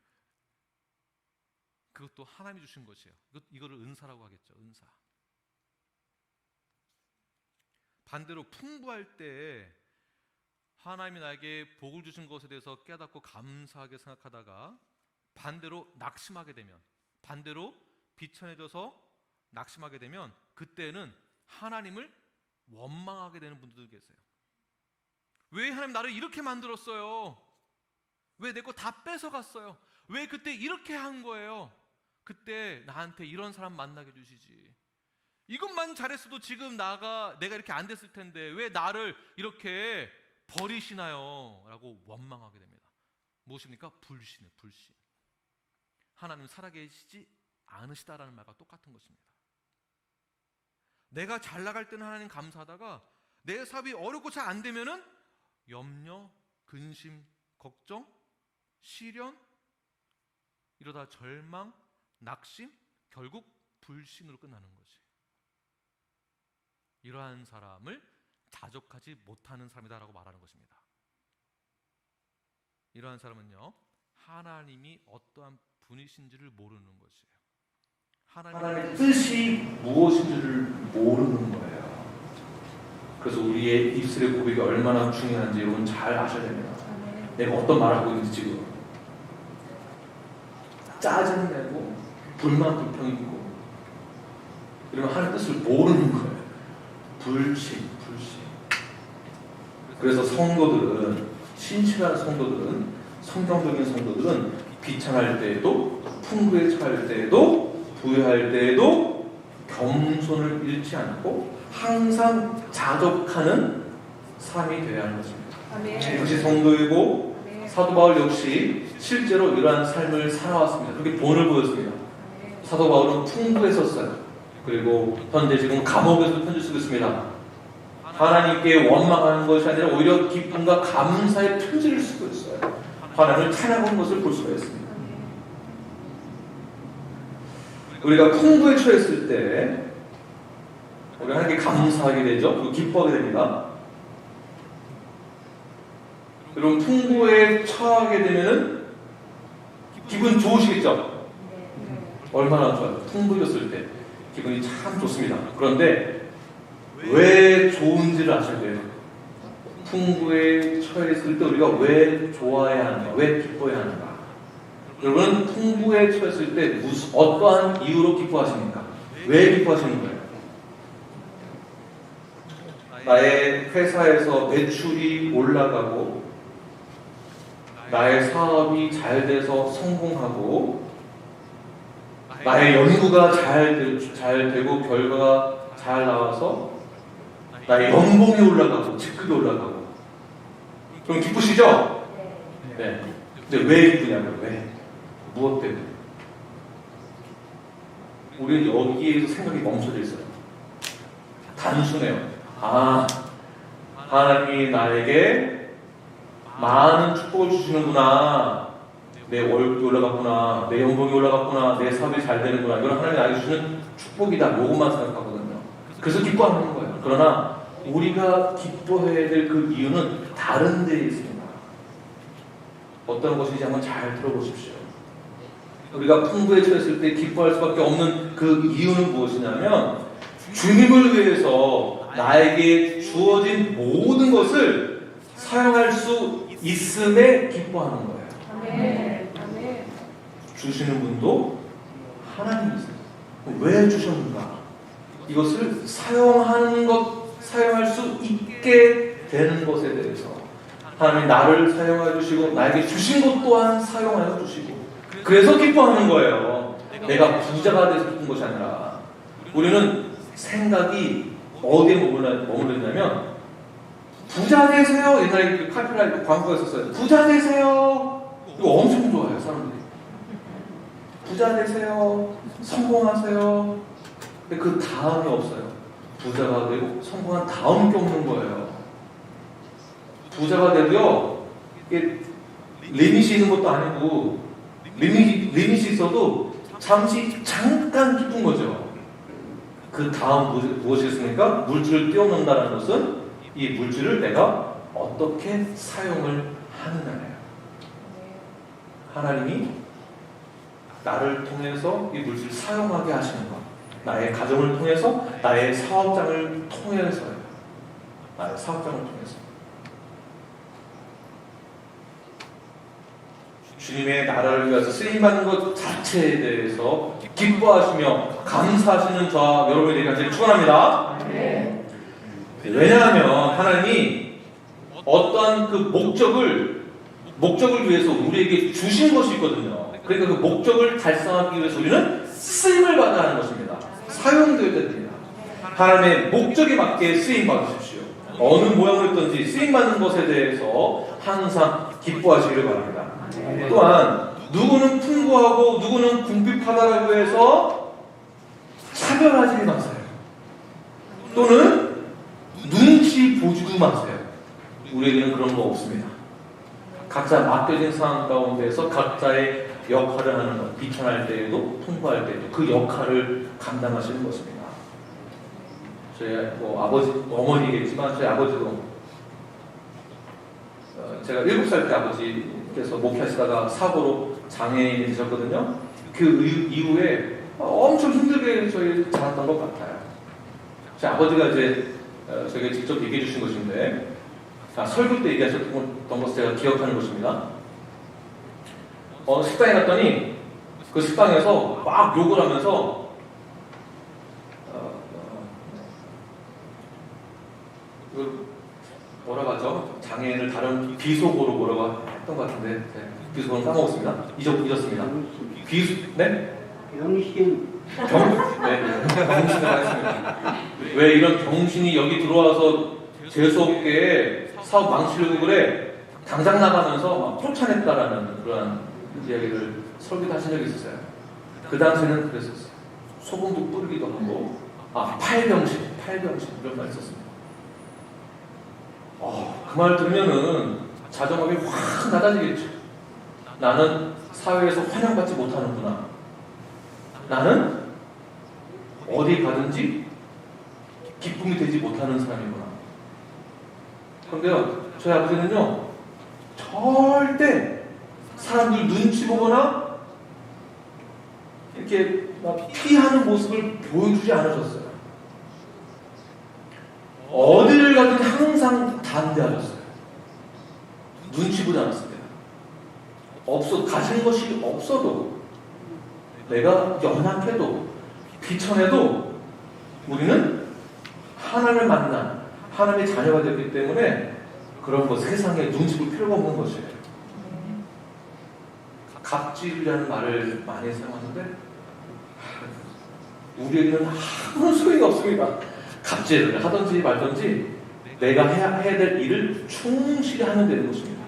그것도 하나님이 주신 것이에요. 이거를 은사라고 하겠죠. 은사. 반대로 풍부할 때 하나님이 나에게 복을 주신 것에 대해서 깨닫고 감사하게 생각하다가 반대로 낙심하게 되면, 반대로 비천해져서 낙심하게 되면 그때는 하나님을 원망하게 되는 분들도 계세요. 왜 하나님 나를 이렇게 만들었어요? 왜 내 거 다 뺏어갔어요? 왜 그때 이렇게 한 거예요? 그때 나한테 이런 사람 만나게 해주시지. 이것만 잘했어도 지금 내가 이렇게 안 됐을 텐데 왜 나를 이렇게 버리시나요? 라고 원망하게 됩니다. 무엇입니까? 불신이에요. 불신. 하나님 살아계시지 않으시다라는 말과 똑같은 것입니다. 내가 잘 나갈 때는 하나님 감사하다가 내 사업이 어렵고 잘 안 되면은 염려, 근심, 걱정, 시련, 이러다 절망, 낙심, 결국 불신으로 끝나는 거지. 이러한 사람을 자족하지 못하는 사람이다라고 말하는 것입니다. 이러한 사람은요, 하나님이 어떠한 분이신지를 모르는 것이에요. 하나님의 뜻이 무엇인지를 모르는 거예요. 그래서 우리의 입술의 고백이 얼마나 중요한지 여러분 잘 아셔야 됩니다. 내가 어떤 말을 하고 있는지 지금 짜증내고 불만 불평이 있고 이러면 하나님의 뜻을 모르는 거예요. 불신. 그래서 성도들은, 신실한 성도들은, 성경적인 성도들은 비천할 때에도, 풍부에 처할 때에도, 부유할 때에도 겸손을 잃지 않고 항상 자족하는 삶이 되어야 하는 것입니다. 이것이 성도이고, 사도 바울 역시 실제로 이러한 삶을 살아왔습니다. 그렇게 본을 보였습니다. 사도 바울은 풍부했었어요. 그리고 현재 지금 감옥에서 편지 쓰고 있습니다. 하나님께 원망하는 것이 아니라 오히려 기쁨과 감사의 편지를 쓰고 있어요. 하나님을 찬양하는 것을 볼 수가 있습니다. 우리가 풍부에 처했을 때 우리가 하나님께 감사하게 되죠. 그리고 기뻐하게 됩니다. 여러분 풍부에 처하게 되면은 기분 좋으시겠죠? 얼마나 좋아요. 풍부해졌을 때 기분이 참 좋습니다. 그런데 왜 좋은지를 아셔야 돼요. 풍부에 처했을 때 우리가 왜 좋아해야 하는가, 왜 기뻐해야 하는가. 여러분 풍부에 처했을 때 어떠한 이유로 기뻐하십니까? 왜 기뻐하시는 거예요? 나의 회사에서 매출이 올라가고 나의 사업이 잘 돼서 성공하고 나의 연구가 잘 되고 결과가 잘 나와서 나의 연봉이 올라가고 직급이 올라가고 그럼 기쁘시죠? 네. 근데 왜 기쁘냐고요? 왜? 무엇 때문에? 우리는 여기에서 생각이 멈춰져 있어요. 단순해요. 하나님이 나에게 많은 축복을 주시는구나. 내 월급이 올라갔구나. 내 연봉이 올라갔구나. 내 사업이 잘 되는구나. 이건 하나님이 나에게 주시는 축복이다. 요것만 생각하거든요. 그래서 기뻐하는 거예요. 그러나 우리가 기뻐해야 될 그 이유는 다른 데에 있습니다. 어떤 것인지 한번 잘 들어보십시오. 우리가 풍부에 처했을 때 기뻐할 수밖에 없는 그 이유는 무엇이냐면 주님을 위해서 나에게 주어진 모든 것을 사용할 수 있음에 기뻐하는 거예요. 주시는 분도 하나님이세요. 왜 주셨는가? 이것을 사용할 수 있게 되는 것에 대해서 하나님이 나를 사용하여 주시고 나에게 주신 것 또한 사용하여 주시고 그래서 기뻐하는 거예요. 내가 부자가 돼서 기쁜 것이 아니라 우리는 생각이 어디에 머물렀냐면 부자 되세요. 옛날에 그 카피라이트 광고가 있었어요. 부자 되세요. 이거 엄청 좋아해요 사람들이. 부자 되세요. 성공하세요. 근데 그 다음이 없어요. 부자가 되고 성공한 다음 게 없는 거예요. 부자가 되도요 이게 리밋이 있는 것도 아니고 리밋이 있어도 잠깐 기쁜 거죠. 그 다음 무엇이겠습니까? 물질을 뛰어넘는다는 것은 이 물질을 내가 어떻게 사용을 하느냐예요. 하나님이 나를 통해서 이 물질을 사용하게 하시는 것, 나의 가정을 통해서, 나의 사업장을 통해서요. 나의 사업장을 통해서. 주님의 나라를 위해서 쓰임받는 것 자체에 대해서 기뻐하시며 감사하시는 저와 여러분이 되기를 축원합니다. 왜냐하면 하나님이 어떠한 그 목적을 목적을 위해서 우리에게 주신 것이 있거든요. 그러니까 그 목적을 달성하기 위해서 우리는 쓰임을 받아야 하는 것입니다. 사용되어야 됩니다. 하나님의 목적에 맞게 쓰임 받으십시오. 어느 모양이든지 쓰임 받는 것에 대해서 항상 기뻐하시기를 바랍니다. 또한 누구는 풍부하고 누구는 궁핍하다라고 해서 차별하지 마세요. 또는 눈치 보지도 마세요. 우리에게는 그런 거 없습니다. 각자 맡겨진 상황 가운데서 각자의 역할을 하는 것, 비천할 때에도 풍부할 때에도 그 역할을 감당하시는 것입니다. 저희 아버지, 어머니겠지만 저희 아버지도 제가 7살 때 아버지께서 목회하시다가 사고로 장애인이 되셨거든요. 그 이후에 엄청 힘들게 저희 자랐던 것 같아요. 제 아버지가 이제 저에게 직접 얘기해 주신 것인데, 설교 때 얘기하셨던 것을 제가 기억하는 것입니다. 식당에 갔더니 그 식당에서 막 욕을 하면서 뭐라고 하죠? 장애인을 다른 비속어로 뭐라고 했던 것 같은데 비속어는 까먹었습니다. 잊었습니다. 네? 병신. 병신을 하겠습니다. 왜 이런 병신이 여기 들어와서 재수없게 사업 망치려고 그래? 당장 나가면서 막 쫓아냈다라는 그러한 이야기를 설교도 하신 적이 있었어요. 그 당시에는 그랬었어요. 소금도 뿌리기도 하고, 팔병신 이런 말 있었습니다. 그 말 들으면은 자존감이 확 낮아지겠죠. 나는 사회에서 환영받지 못하는구나. 나는 어디 가든지 기쁨이 되지 못하는 사람이구나. 그런데요, 저희 아버지는요, 절대 사람들 눈치 보거나 이렇게 막 피하는 모습을 보여주지 않으셨어요. 어디를 가든 항상 담대하셨어요. 눈치 보지 않았습니다. 가진 것이 없어도, 내가 연약해도, 비천해도 우리는 하나님을 만난 하나님의 자녀가 되기 때문에 그런 거 세상에 눈치 볼 필요가 없는 것이에요. 갑질이라는 말을 많이 사용하는데 우리에게는 아무런 소용이 없습니다. 갑질을 하든지 말든지 내가 해야 될 일을 충실히 하면 되는 것입니다.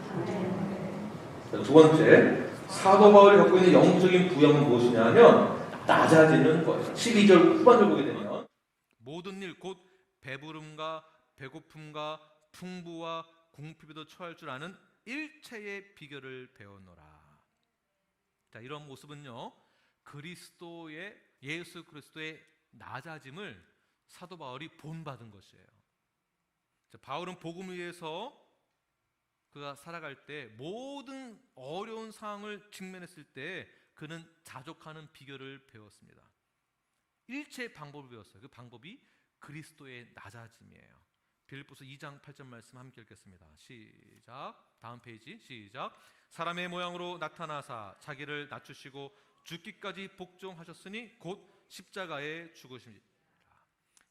두 번째, 사도 바울이 갖고 있는 영적인 부양은 무엇이냐 하면 낮아지는 거예요. 12절 후반을 보게 되면 모든 일 곧 배부름과 배고픔과 풍부와 궁핍에도 처할 줄 아는 일체의 비결을 배우노라. 자, 이런 모습은요, 예수 그리스도의 낮아짐을 사도 바울이 본받은 것이에요. 자, 바울은 복음을 위해서 그가 살아갈 때 모든 어려운 상황을 직면했을 때 그는 자족하는 비결을 배웠습니다. 일체의 방법을 배웠어요. 그 방법이 그리스도의 낮아짐이에요. 빌립보서 2장 8절 말씀 함께 읽겠습니다. 시작. 다음 페이지 시작. 사람의 모양으로 나타나사 자기를 낮추시고 죽기까지 복종하셨으니 곧 십자가에 죽으십니다.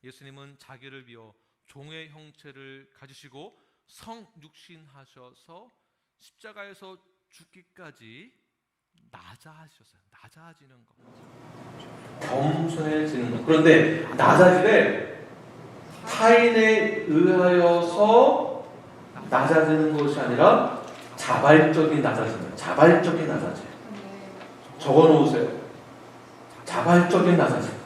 예수님은 자기를 비워 종의 형체를 가지시고 성육신하셔서 십자가에서 죽기까지 낮아지셨어요. 낮아지는 것. 겸손해지는 것. 그런데 낮아지되 타인에 의하여서 낮아지는 것이 아니라 자발적인 낮아짐. 자발적인 낮아짐. 적어놓으세요. 자발적인 낮아짐.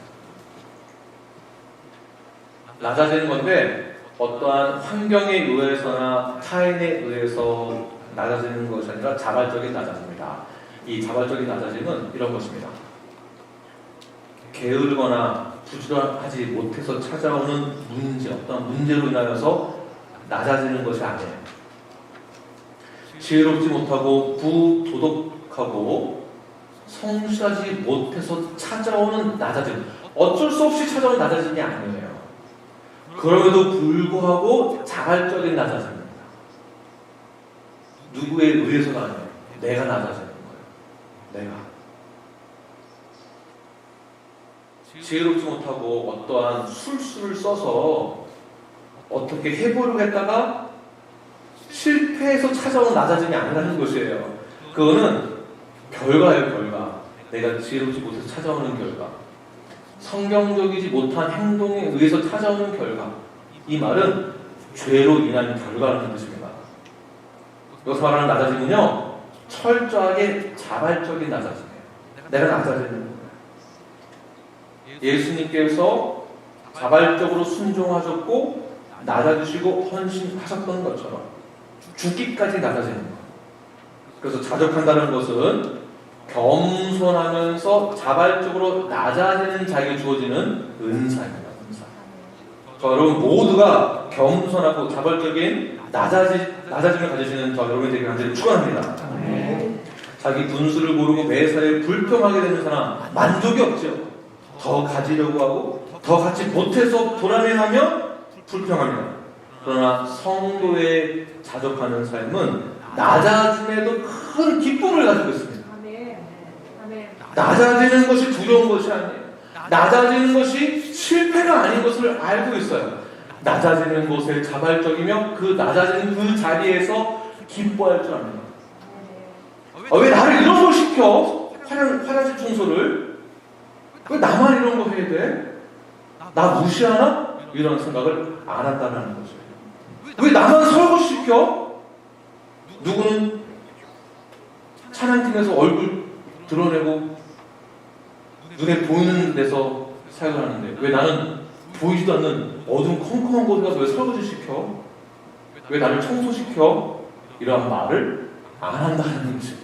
낮아지는 건데 어떠한 환경에 의해서나 타인에 의해서 낮아지는 것이 아니라 자발적인 낮아짐입니다. 이 자발적인 낮아짐은 이런 것입니다. 게으르거나 부지런하지 못해서 찾아오는 어떤 문제로 인하여서 낮아지는 것이 아니에요. 지혜롭지 못하고 부도덕하고 성실하지 못해서 찾아오는 낮아짐, 어쩔 수 없이 찾아오는 낮아짐이 아니에요. 그럼에도 불구하고 자발적인 낮아짐입니다. 누구에 의해서가 아니에요. 내가 낮아지는 거예요. 내가 지혜롭지 못하고 어떠한 술수를 써서 어떻게 해보려고 했다가 실패해서 찾아온 낮아짐이 아니라는 것이에요. 그거는 결과예요, 결과. 내가 지혜롭지 못해서 찾아오는 결과. 성경적이지 못한 행동에 의해서 찾아오는 결과. 이 말은 죄로 인한 결과라는 것입니다. 여기서 말하는 낮아짐은요, 철저하게 자발적인 낮아짐이에요. 내가 낮아지는 거예요. 예수님께서 자발적으로 순종하셨고 낮아지시고 헌신하셨던 것처럼 죽기까지 낮아지는 거예요. 그래서 자족한다는 것은 겸손하면서 자발적으로 낮아지는 자에게 주어지는 은사입니다. 은사. 여러분 모두가 겸손하고 자발적인 낮아짐을 가지시는 저 여러분이 되길 간절히 축원합니다. 자기 분수를 모르고 매사에 불평하게 되는 사람 만족이 없죠. 더 가지려고 하고 더 갖지 못해서 불안해하며 불평합니다. 그러나 성도에 자족하는 삶은 낮아짐에도 큰 기쁨을 가지고 있습니다. 낮아지는 것이 두려운 것이 아니에요. 낮아지는 것이 실패가 아닌 것을 알고 있어요. 낮아지는 것에 자발적이며 그 낮아지는 그 자리에서 기뻐할 줄 압니다. 왜 나를 이런 걸 시켜? 화장실 청소를 왜 나만 이런 거 해야 돼? 나 무시하나? 이런 생각을 안 한다는 거죠. 왜 나만 설거지시켜? 누구는 찬양팀에서 얼굴 드러내고 눈에 보이는 데서 사역을 하는데 왜 나는 보이지도 않는 어두운 컴컴한 곳에 가서 왜 설거지시켜? 왜 나를 청소시켜? 이러한 말을 안 한다는 것이죠.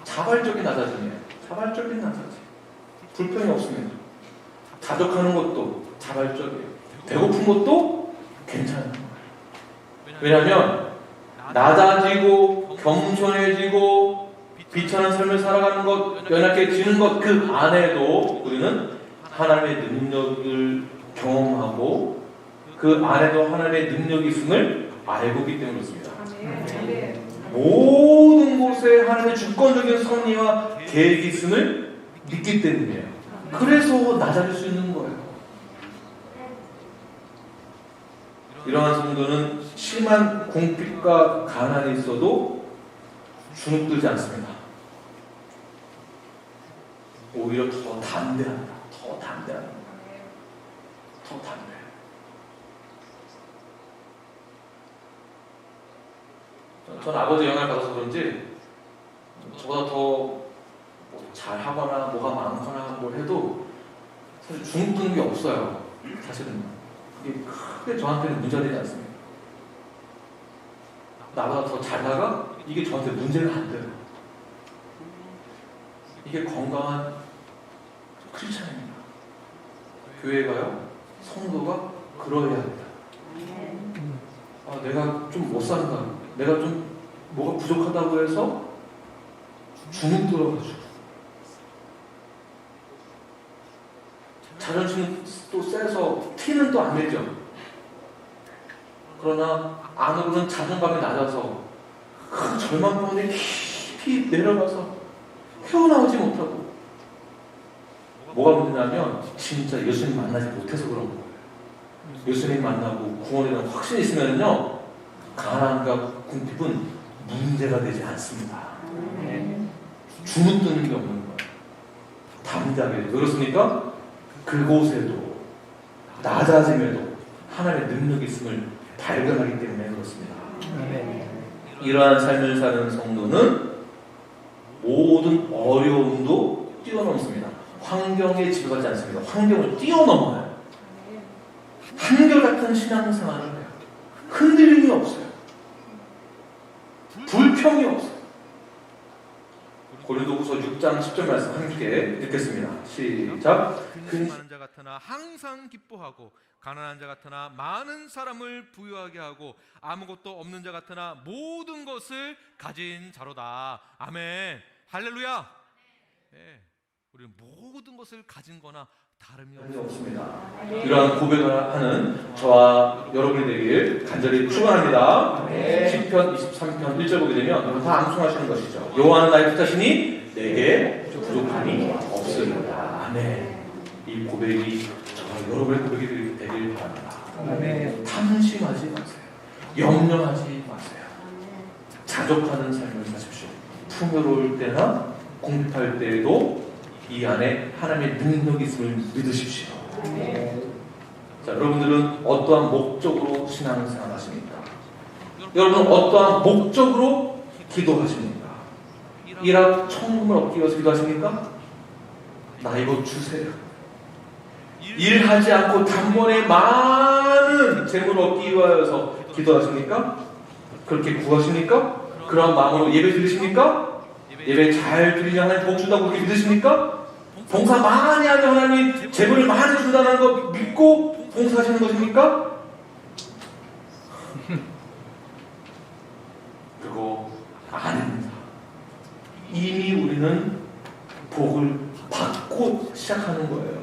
자발적인 낮아짐이에요. 자발적인 낮아짐. 불평이 없습니다. 자족하는 것도 자발적이에요. 배고픈 것도 괜찮은 거예요. 왜냐하면 낮아지고 겸손해지고 비천한 삶을 살아가는 것, 연약해지는 것 그 안에도 우리는 하나님의 능력을 경험하고 그 안에도 하나님의 능력이 있음을 알고 있기 때문에 그렇습니다. 모든 곳에 하나님의 주권적인 섭리와 계획이 있음을 믿기 때문이에요. 그래서 낮아질 수 있는 거예요. 이러한 성도는 심한 궁핍과 가난이 있어도 주눅들지 않습니다. 오히려 더 담대합니다. 더 담대합니다. 더 담대해요. 전 아버지 영향을 받아서 그런지 저보다 더 잘하거나 뭐가 많거나 뭘 해도 사실 주눅드는 게 없어요. 사실은 그게 크게 저한테는 문제가 되지 않습니다. 나보다 더 잘나가 이게 저한테 문제가 안 돼요. 이게 건강한 크리스찬입니다. 교회가요, 성도가 그러해야 합니다. 내가 좀 못 산다, 내가 좀 뭐가 부족하다고 해서 주눅 들어가지고 자존심은 또 세서 티는 또 안 내죠. 그러나 안으로는 자존감이 낮아서 큰 절망 가운데 깊이 내려가서 헤어나오지 못하고, 뭐가 문제냐면 진짜 예수님 만나지 못해서 그런 거예요. 예수님 만나고 구원에 대한 확신이 있으면요, 가난과 궁핍은 문제가 되지 않습니다. 주눅드는 게 없는 거예요. 담대하게. 그렇습니까? 그곳에도 낮아짐에도 하나님의 능력이 있음을 발견하기 때문에 그렇습니다. 이러한 삶을 사는 성도는 모든 어려움도 뛰어넘습니다. 환경에 지배받지 않습니다. 환경을 뛰어넘어요. 한결같은 신앙생활을 해요. 흔들림이 없어요. 불평이 없어요. 고린도후서 6장 10절 말씀 함께 읽겠습니다. 시작. 근심하는 자 같으나 항상 기뻐하고 가난한 자 같으나 많은 사람을 부유하게 하고 아무것도 없는 자 같으나 모든 것을 가진 자로다. 아멘. 할렐루야. 네, 우리는 모든 것을 가진 거나 다름이 없습니다. 이러한 고백을 하는 저와 여러분이 되길 간절히 축원합니다. 시편 23편 1절 보게 되면 다 암송하시는 것이죠. 여호와는 나의 뜻하시니 내게 부족함이 없으리로다. 아멘. 이 고백이 저와 여러분의 고백이 되길 바랍니다. 탐심하지 마세요. 염려하지 마세요. 자족하는 삶을 사십시오. 풍요로울 때나 공핍할 때에도 이 안에 하나님의 능력이 있음을 믿으십시오. 자, 여러분들은 어떠한 목적으로 신앙생활 하십니까? 여러분은 어떠한 목적으로 기도하십니까? 일학 천금을 얻기 위해서 기도하십니까? 나 이거 주세요. 일하지 않고 단번에 많은 재물을 얻기 위하여서 기도하십니까? 그렇게 구하십니까? 그런 마음으로 예배 드리십니까? 예배 잘 드리면 하나님 복 준다고 그렇게 믿으십니까? 봉사 많이 하면 하나님 재물을 많이 준다는 거 믿고 봉사하시는 것입니까? 그거 아닙니다. 이미 우리는 복을 받고 시작하는 거예요.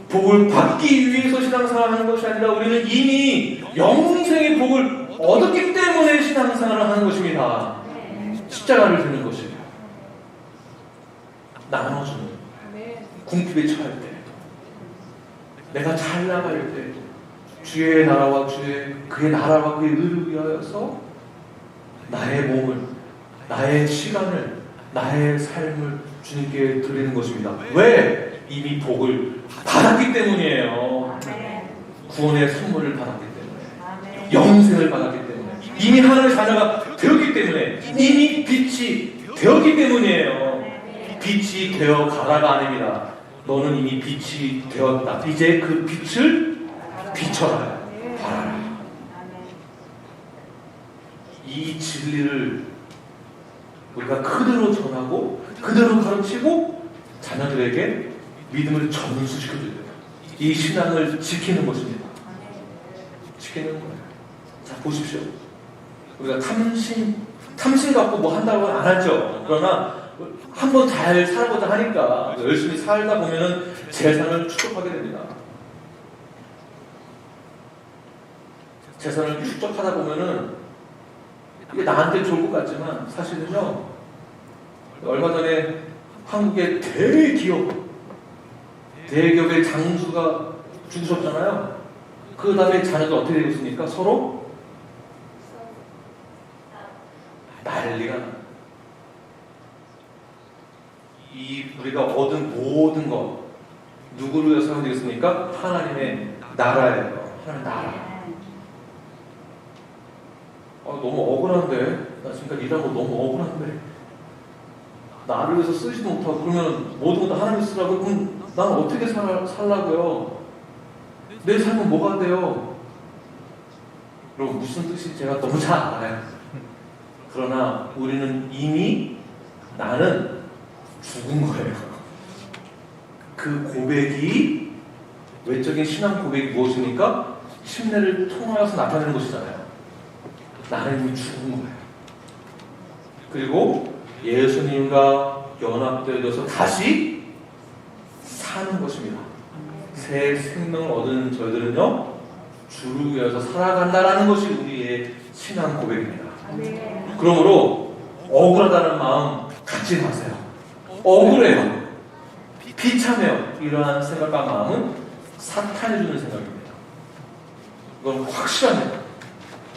복을 받기 위해서 신앙생활을 하는 것이 아니라 우리는 이미 영생의 복을 얻었기 때문에 신앙생활을 하는 것입니다. 십자가를 드는 것이에요. 나눠주는, 궁핍에 처할 때, 내가 잘 나갈 때, 주의 나라와 그의 나라와 그의 의를 위하여서 나의 몸을, 나의 시간을, 나의 삶을 주님께 드리는 것입니다. 왜? 이미 복을 받았기 때문이에요. 구원의 선물을 받았기 때문에, 영생을 받았기 때문에, 이미 하나님의 자녀가 되었기 때문에, 이미 빛이 되었기 때문이에요. 빛이 되어 가라가 아닙니다. 너는 이미 빛이 되었다. 이제 그 빛을 비춰라. 바라라. 이 진리를 우리가 그대로 전하고 그대로 가르치고 자녀들에게 믿음을 전수시켜줘야 돼요. 이 신앙을 지키는 것입니다. 지키는 거예요. 자, 보십시오. 우리가 탐심 갖고 뭐 한다고 안 하죠. 그러나 한번 잘 살아보자 하니까 열심히 살다 보면은 재산을 축적하게 됩니다. 재산을 축적하다 보면은 이게 나한테 좋을 것 같지만 사실은요, 얼마 전에 한국의 대기업의 장수가 죽으셨잖아요. 그 다음에 자녀들 어떻게 되고 있습니까? 서로 난리가 나요. 이 우리가 얻은 모든 것 누구를 위해서 하면 되겠습니까? 하나님의 나라예요. 하나님의 나라. 너무 억울한데, 나 지금까지 일하고 너무 억울한데, 나를 위해서 쓰지도 못하고, 그러면 모든 것 다 하나님 쓰라고? 그럼 난 어떻게 살라고요? 내 삶은 뭐가 돼요? 여러분, 무슨 뜻인지 제가 너무 잘 알아요. 그러나 우리는 이미 나는 죽은 거예요. 그 고백이, 외적인 신앙 고백이 무엇입니까? 심내를 통하여서 나타내는 것이잖아요. 나는 이미 죽은 거예요. 그리고 예수님과 연합되어서 다시 사는 것입니다. 새 생명을 얻은 저희들은요, 주를 위해서 살아간다라는 것이 우리의 신앙 고백입니다. 그러므로 억울하다는 마음 갖지 마세요. 억울해요. 비참해요. 이러한 생각과 마음은 사탄이 주는 생각입니다. 이건 확실합니다.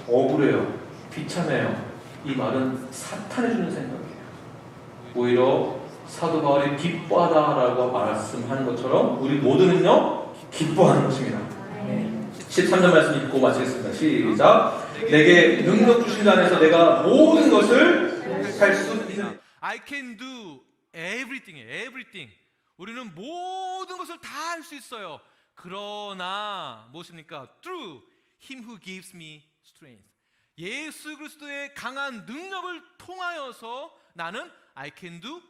억울해요. 비참해요. 이 말은 사탄이 주는 생각이에요. 오히려 사도 바울이 기뻐하다라고 말씀하는 것처럼 우리 모두는요, 기뻐하는 것입니다. 13절 말씀 읽고 마치겠습니다. 시작. 내게 능력 주신 자 안에서 내가 모든 것을 할 수 있는. I can do everything. 우리는 모든 것을 다 할 수 있어요. 그러나 무엇입니까? Through him who gives me strength. 예수 그리스도의 강한 능력을 통하여서 나는 I can do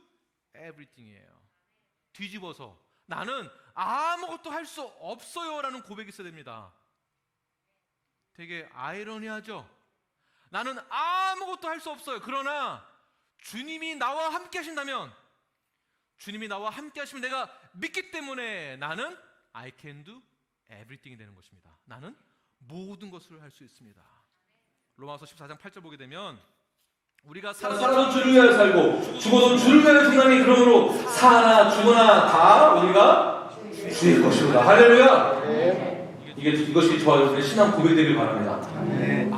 everything이에요. 뒤집어서 나는 아무것도 할 수 없어요 라는 고백이 있어야 됩니다. 되게 아이러니하죠? 나는 아무것도 할 수 없어요. 그러나 주님이 나와 함께 하신다면, 주님이 나와 함께 하시면 내가 믿기 때문에 나는 I can do everything이 되는 것입니다. 나는 모든 것을 할 수 있습니다. 로마서 14장 8절 보게 되면 우리가 살아도 주를 위하여 살고 죽어도 주를 위하여 죽나니 그러므로 사나 죽으나 다 우리가 주의 것이로다. 할렐루야. 이것이 저와 여러분의 신앙 고백되길 바랍니다.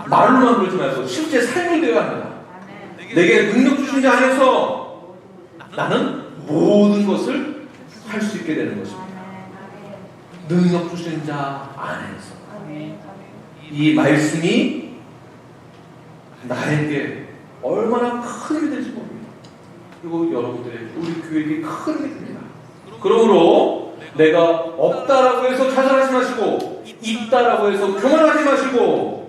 말로만 그러지 말고 실제 삶이 되어야 합니다. 내게 능력 주신 자 안에서 나는 모든 것을 할 수 있게 되는 것입니다. 능력 주신 자 안에서 이 말씀이 나에게 얼마나 큰 힘이 될지 모릅니다. 그리고 여러분들의 우리 교회에게 큰 힘이 됩니다. 그러므로 내가 없다라고 해서 자살하지 마시고 있다라고 해서 교만하지 마시고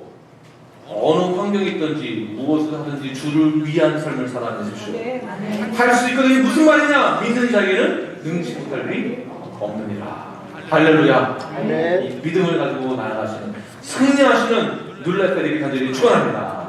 어느 환경이 있든지 무엇을 하든지 주를 위한 삶을 살아내십시오. 할 수 있거든요. 무슨 말이냐? 믿는 자에게는 능치 못할 일이 없느니라. 할렐루야. 이 믿음을 가지고 나아가시는 승리하시는 눌랄 때리기 간절히 축원합니다.